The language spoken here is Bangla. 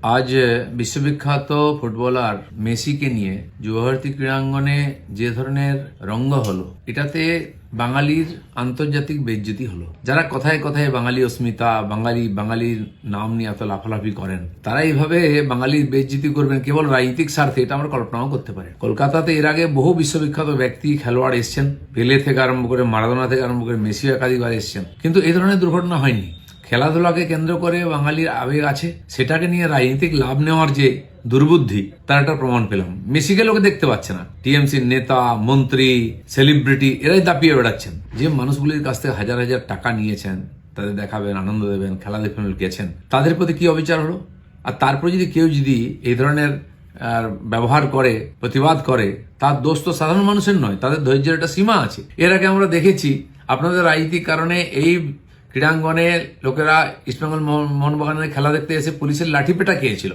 আজ বিশ্ববিখ্যাত ফুটবলার মেসিকে নিয়ে যুবভারতী ক্রীড়াঙ্গনে যে ধরনের রঙ্গ হলো, এটাতে বাঙালির আন্তর্জাতিক বেইজ্জতি হলো। যারা কথায় কথায় বাঙালি অস্মিতা, বাঙালির নাম নিয়ে এত লাফালাফি করেন, তারা এইভাবে বাঙালির বেইজ্জতি করবেন কেবল রাজনৈতিক স্বার্থে, এটা আমরা কল্পনাও করতে পারি। কলকাতাতে এর আগে বহু বিশ্ববিখ্যাত ব্যক্তি, খেলোয়াড় এসছেন, পেলে থেকে আরম্ভ করে মারাদোনা থেকে আরম্ভ করে মেসি একাধিকবার এসছেন, কিন্তু এই ধরনের দুর্ঘটনা হয়নি। খেলাধুলাকে কেন্দ্র করে বাঙালির আবেগ আছে, সেটাকে নিয়ে রাজনৈতিক লাভ নেওয়ার যে দুর্বুদ্ধি, তার একটা প্রমাণ পেলাম। মেসিকে লোকে দেখতে পাচ্ছে না, টিএমসির নেতা, মন্ত্রী, সেলিব্রিটি এরাই দাপিয়ে বেড়াচ্ছেন। যে মানুষগুলির কাছ থেকে হাজার হাজার টাকা নিয়েছেন, তাদের দেখাবেন, আনন্দ দেবেন, খেলা দেখবেন গেছেন, তাদের প্রতি কি অবিচার হলো? আর তারপরে যদি কেউ এই ধরনের ব্যবহার করে, প্রতিবাদ করে, তার দোষ তো সাধারণ মানুষের নয়, তাদের ধৈর্যের একটা সীমা আছে। এর আগে আমরা দেখেছি আপনাদের রাজনৈতিক কারণে এই ক্রীড়াঙ্গনে লোকেরা ইস্টবেঙ্গল মোহনবাগানের খেলা দেখতে এসে পুলিশের লাঠিপেটা খেয়েছিল।